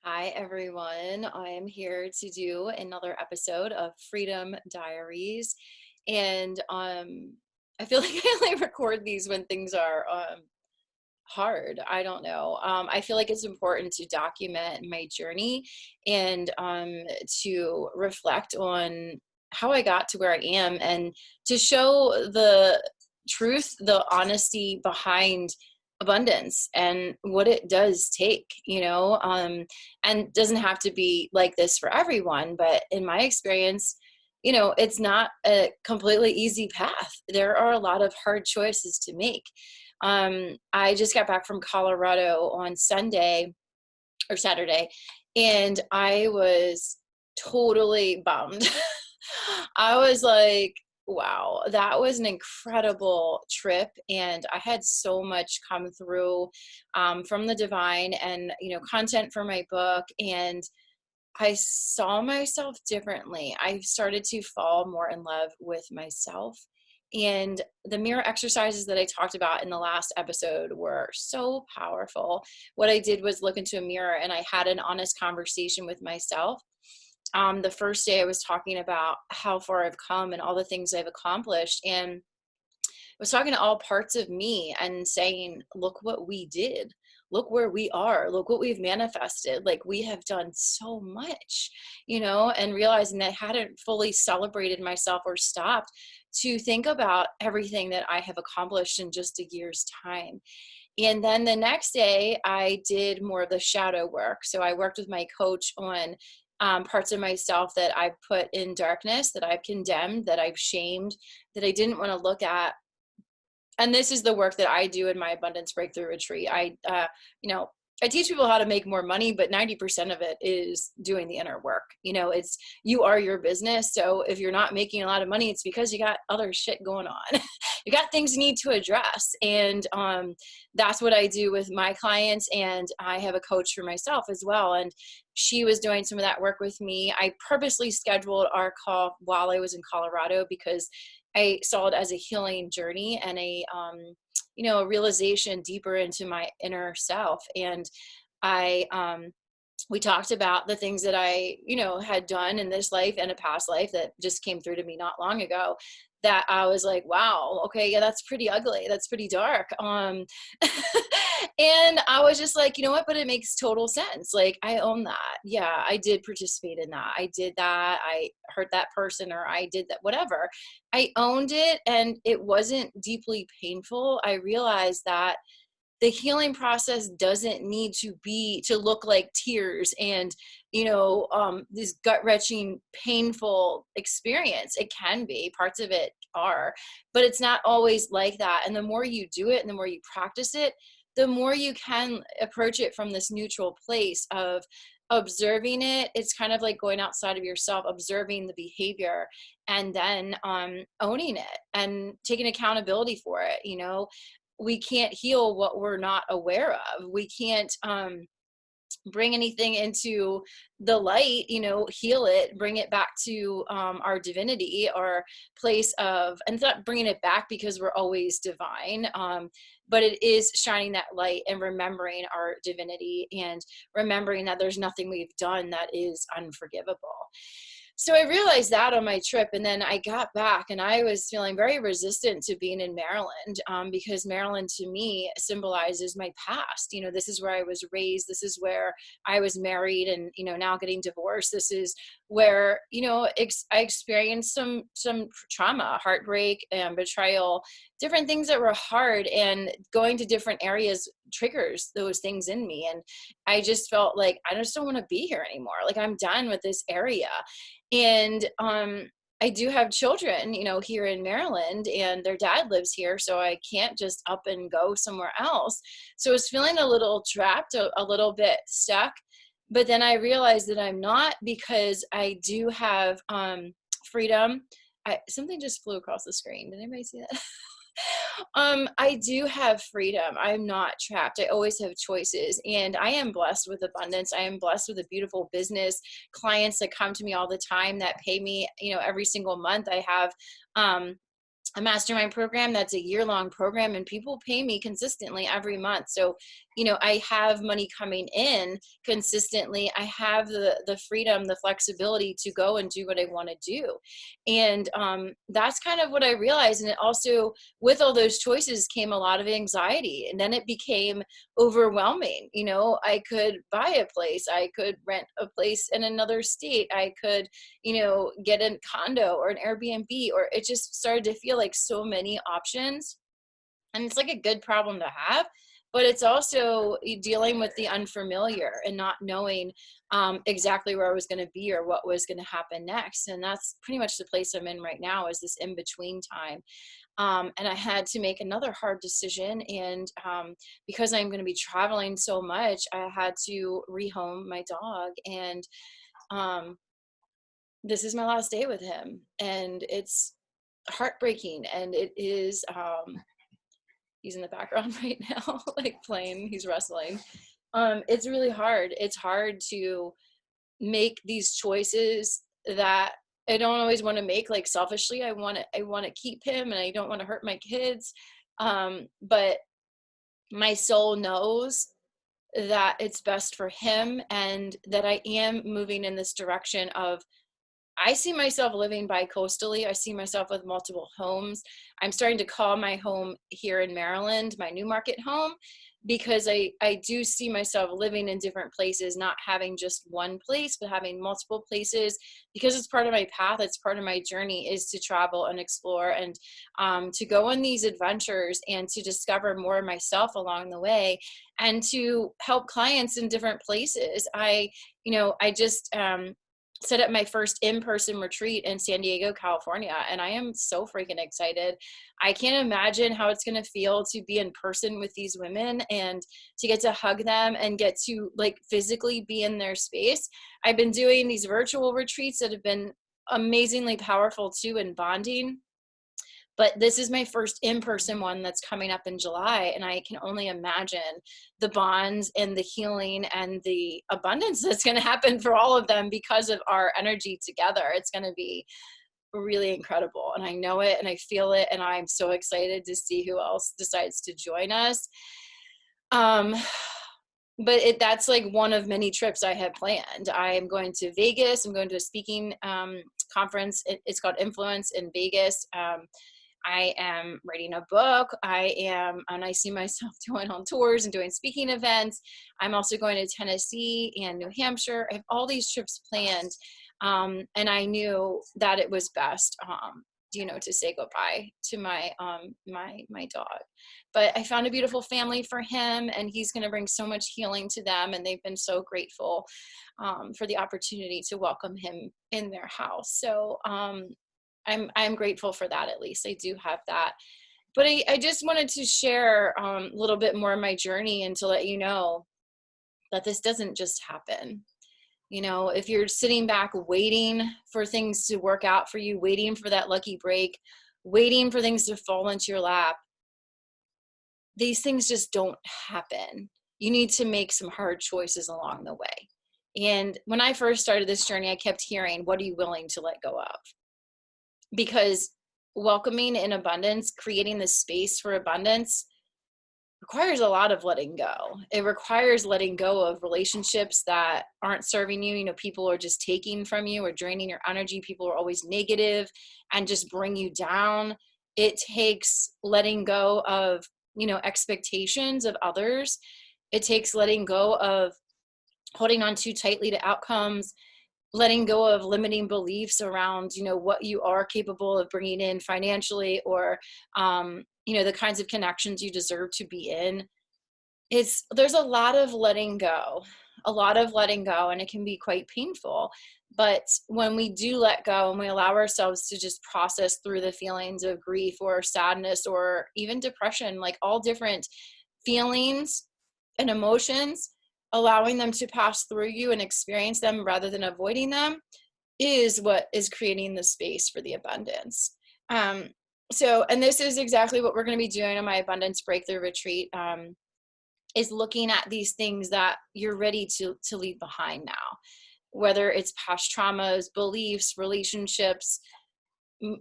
Hi, everyone. I am here to do another episode of Freedom Diaries. And I feel like I only record these when things are hard. I don't know. I feel like it's important to document my journey and to reflect on how I got to where I am and to show the truth, the honesty behind abundance and what it does take, and doesn't have to be like this for everyone. But in my experience, it's not a completely easy path. There are a lot of hard choices to make. I just got back from Colorado on Sunday or Saturday, and I was totally bummed. I was like, wow, that was an incredible trip. And I had so much come through from the divine and, content for my book. And I saw myself differently. I started to fall more in love with myself. And the mirror exercises that I talked about in the last episode were so powerful. What I did was look into a mirror and I had an honest conversation with myself. The first day I was talking about how far I've come and all the things I've accomplished. And I was talking to all parts of me and saying, look what we did. Look where we are. Look what we've manifested. Like, we have done so much, and realizing that I hadn't fully celebrated myself or stopped to think about everything that I have accomplished in just a year's time. And then the next day, I did more of the shadow work. So I worked with my coach on parts of myself that I've put in darkness, that I've condemned, that I've shamed, that I didn't want to look at. And this is the work that I do in my abundance breakthrough retreat. I teach people how to make more money, but 90% of it is doing the inner work. It's, you are your business. So if you're not making a lot of money, it's because you got other shit going on. You got things you need to address. And that's what I do with my clients. And I have a coach for myself as well. And she was doing some of that work with me. I purposely scheduled our call while I was in Colorado because I saw it as a healing journey and a realization deeper into my inner self. And we talked about the things that I, had done in this life and a past life that just came through to me not long ago, that I was like, wow, okay, yeah, that's pretty ugly. That's pretty dark. And I was just like, you know what, but it makes total sense. Like, I own that. Yeah, I did participate in that. I did that. I hurt that person, or I did that, whatever. I owned it and it wasn't deeply painful. I realized that the healing process doesn't need to look like tears and this gut-wrenching painful experience. It can be, parts of it are, but it's not always like that. And the more you do it and the more you practice it, the more you can approach it from this neutral place of observing it. It's kind of like going outside of yourself, observing the behavior, and then owning it and taking accountability for it. We can't heal what we're not aware of. We can't bring anything into the light, heal it, bring it back to our divinity, our place of, and it's not bringing it back because we're always divine, but it is shining that light and remembering our divinity and remembering that there's nothing we've done that is unforgivable. So I realized that on my trip, and then I got back and I was feeling very resistant to being in Maryland, because Maryland to me symbolizes my past. This is where I was raised. This is where I was married and, now getting divorced. This is where, I experienced some trauma, heartbreak, and betrayal, different things that were hard, and going to different areas triggers those things in me. And I just felt like, I just don't want to be here anymore. Like, I'm done with this area. And I do have children, here in Maryland, and their dad lives here, so I can't just up and go somewhere else. So I was feeling a little trapped, a little bit stuck. But then I realized that I'm not, because I do have freedom. Something just flew across the screen. Did anybody see that? I do have freedom. I'm not trapped. I always have choices, and I am blessed with abundance. I am blessed with a beautiful business, clients that come to me all the time that pay me, every single month. I have, a mastermind program that's a year-long program, and people pay me consistently every month. So, you know, I have money coming in consistently. I have the freedom, the flexibility to go and do what I want to do. And that's kind of what I realized. And it also, with all those choices came a lot of anxiety. And then it became overwhelming. You know, I could buy a place, I could rent a place in another state, I could, you know, get a condo or an Airbnb, or it just started to feel like so many options. And it's like a good problem to have, but it's also dealing with the unfamiliar and not knowing exactly where I was going to be or what was going to happen next. And that's pretty much the place I'm in right now, is this in between time. And I had to make another hard decision. And because I'm going to be traveling so much, I had to rehome my dog. And this is my last day with him. And it's heartbreaking. And it is, he's in the background right now, like playing, he's wrestling. It's really hard. It's hard to make these choices that I don't always want to make, like selfishly. I want to keep him and I don't want to hurt my kids. But my soul knows that it's best for him, and that I am moving in this direction of, I see myself living bi-coastally. I see myself with multiple homes. I'm starting to call my home here in Maryland my New Market home, because I do see myself living in different places, not having just one place, but having multiple places, because it's part of my path. It's part of my journey, is to travel and explore, and to go on these adventures and to discover more of myself along the way, and to help clients in different places. I just set up my first in-person retreat in San Diego, California, and I am so freaking excited. I can't imagine how it's going to feel to be in person with these women and to get to hug them and get to like physically be in their space. I've been doing these virtual retreats that have been amazingly powerful too, in bonding. But this is my first in-person one that's coming up in July. And I can only imagine the bonds and the healing and the abundance that's going to happen for all of them because of our energy together. It's going to be really incredible. And I know it and I feel it. And I'm so excited to see who else decides to join us. But that's like one of many trips I have planned. I am going to Vegas. I'm going to a speaking conference. It's called Influence in Vegas. I am writing a book. And I see myself going on tours and doing speaking events. I'm also going to Tennessee and New Hampshire. I have all these trips planned. And I knew that it was best, to say goodbye to my dog. But I found a beautiful family for him, and he's going to bring so much healing to them. And they've been so grateful for the opportunity to welcome him in their house. So, I'm grateful for that. At least I do have that. But I just wanted to share a little bit more of my journey, and to let you know that this doesn't just happen. You know, if you're sitting back waiting for things to work out for you, waiting for that lucky break, waiting for things to fall into your lap, these things just don't happen. You need to make some hard choices along the way. And when I first started this journey, I kept hearing, what are you willing to let go of? Because welcoming in abundance, creating this space for abundance, requires a lot of letting go. It requires letting go of relationships that aren't serving you. You know, people are just taking from you or draining your energy. People are always negative and just bring you down. It takes letting go of, expectations of others. It takes letting go of holding on too tightly to outcomes, letting go of limiting beliefs around, what you are capable of bringing in financially, or, the kinds of connections you deserve to be in. There's a lot of letting go, and it can be quite painful. But when we do let go and we allow ourselves to just process through the feelings of grief or sadness or even depression, like all different feelings and emotions, allowing them to pass through you and experience them rather than avoiding them, is what is creating the space for the abundance. And this is exactly what we're going to be doing on my Abundance Breakthrough Retreat, is looking at these things that you're ready to leave behind now, whether it's past traumas, beliefs, relationships,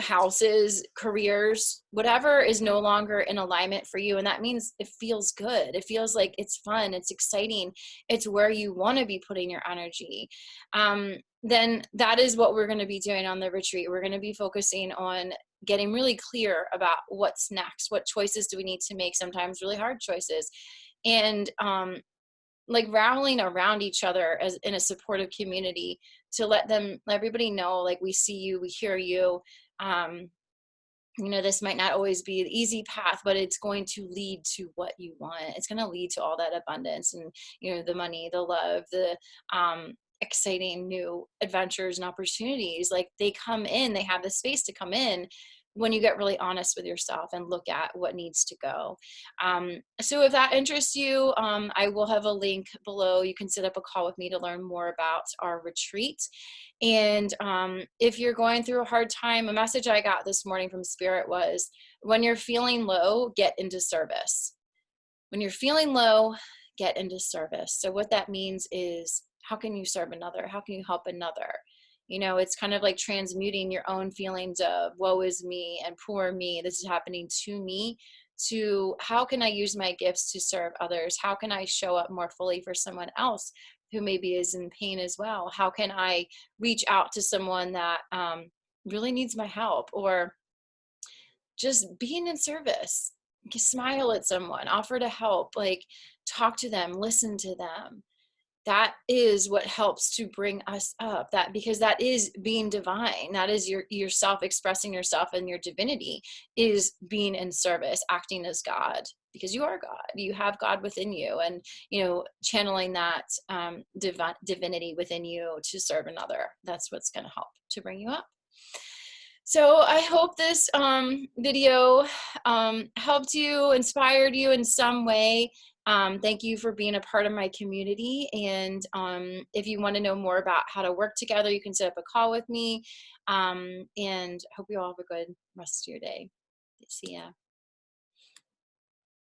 houses, careers, whatever is no longer in alignment for you. And that means it feels good. It feels like it's fun. It's exciting. It's where you want to be putting your energy. Then that is what we're going to be doing on the retreat. We're going to be focusing on getting really clear about what's next. What choices do we need to make? Sometimes really hard choices. And like rallying around each other as in a supportive community to let everybody know, like, we see you, we hear you. This might not always be the easy path, but it's going to lead to what you want. It's going to lead to all that abundance and, the money, the love, the exciting new adventures and opportunities. Like, they have the space to come in when you get really honest with yourself and look at what needs to go. So if that interests you, I will have a link below. You can set up a call with me to learn more about our retreat. And if you're going through a hard time, a message I got this morning from Spirit was, when you're feeling low, get into service. When you're feeling low, get into service. So what that means is, how can you serve another? How can you help another? It's kind of like transmuting your own feelings of woe is me and poor me, this is happening to me, to how can I use my gifts to serve others? How can I show up more fully for someone else who maybe is in pain as well? How can I reach out to someone that really needs my help? Or just being in service, smile at someone, offer to help, like, talk to them, listen to them. That is what helps to bring us up, because that is being divine. That is yourself expressing yourself, and your divinity is being in service, acting as God, because you are God. You have God within you, and, channeling that divinity within you to serve another. That's what's going to help to bring you up. So I hope this video helped you, inspired you in some way. Thank you for being a part of my community. And if you want to know more about how to work together, you can set up a call with me. And hope you all have a good rest of your day. See ya.